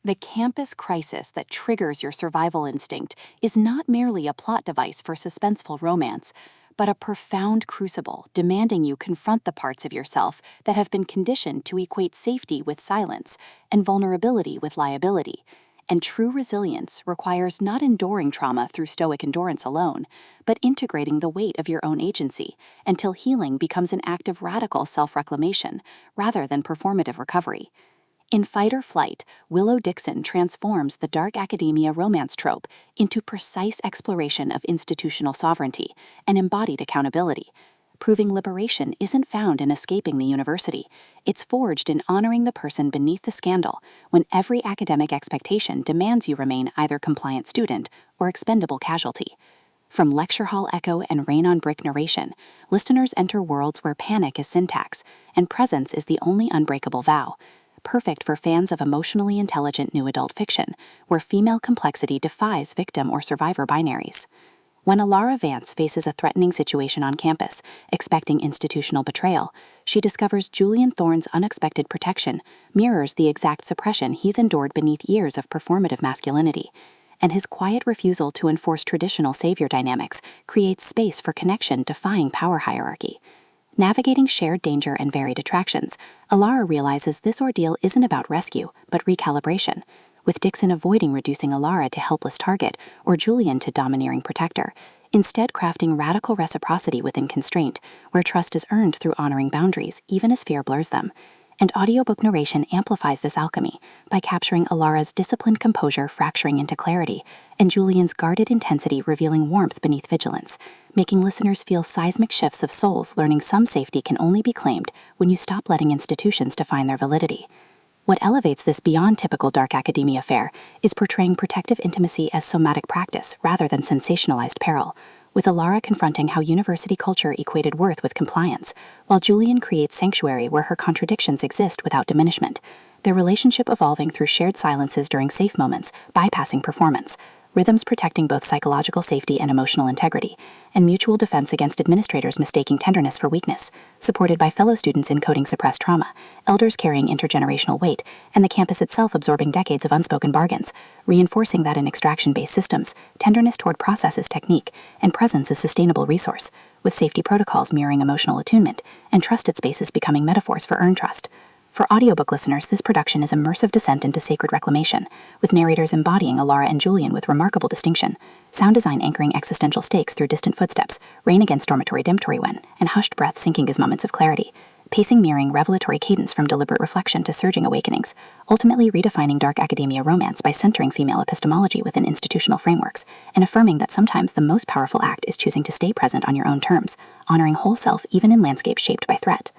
The campus crisis that triggers your survival instinct is not merely a plot device for suspenseful romance, but a profound crucible demanding you confront the parts of yourself that have been conditioned to equate safety with silence and vulnerability with liability. And true resilience requires not enduring trauma through stoic endurance alone, but integrating the weight of your own agency until healing becomes an act of radical self-reclamation rather than performative recovery. In Fight or Flight, Willow Dixon transforms the dark academia romance trope into precise exploration of institutional sovereignty and embodied accountability, proving liberation isn't found in escaping the university. It's forged in honoring the person beneath the scandal when every academic expectation demands you remain either compliant student or expendable casualty. From lecture hall echo and rain-on-brick narration, listeners enter worlds where panic is syntax and presence is the only unbreakable vow, perfect for fans of emotionally intelligent new adult fiction, where female complexity defies victim or survivor binaries. When Alara Vance faces a threatening situation on campus, expecting institutional betrayal, she discovers Julian Thorne's unexpected protection mirrors the exact suppression he's endured beneath years of performative masculinity, and his quiet refusal to enforce traditional savior dynamics creates space for connection defying power hierarchy. Navigating shared danger and varied attractions, Alara realizes this ordeal isn't about rescue, but recalibration, with Dixon avoiding reducing Alara to helpless target or Julian to domineering protector, instead crafting radical reciprocity within constraint, where trust is earned through honoring boundaries, even as fear blurs them. And audiobook narration amplifies this alchemy by capturing Alara's disciplined composure fracturing into clarity, and Julian's guarded intensity revealing warmth beneath vigilance, making listeners feel seismic shifts of souls learning some safety can only be claimed when you stop letting institutions define their validity. What elevates this beyond typical dark academia fare is portraying protective intimacy as somatic practice rather than sensationalized peril, with Alara confronting how university culture equated worth with compliance, while Julian creates sanctuary where her contradictions exist without diminishment, their relationship evolving through shared silences during safe moments, bypassing performance, rhythms protecting both psychological safety and emotional integrity, and mutual defense against administrators mistaking tenderness for weakness, supported by fellow students encoding suppressed trauma, elders carrying intergenerational weight, and the campus itself absorbing decades of unspoken bargains, reinforcing that in extraction-based systems, tenderness toward process is technique, and presence is sustainable resource, with safety protocols mirroring emotional attunement, and trusted spaces becoming metaphors for earned trust. For audiobook listeners, this production is immersive descent into sacred reclamation, with narrators embodying Alara and Julian with remarkable distinction, sound design anchoring existential stakes through distant footsteps, rain against dormitory dimtory when, and hushed breath sinking as moments of clarity, pacing mirroring revelatory cadence from deliberate reflection to surging awakenings, ultimately redefining dark academia romance by centering female epistemology within institutional frameworks, and affirming that sometimes the most powerful act is choosing to stay present on your own terms, honoring whole self even in landscapes shaped by threat.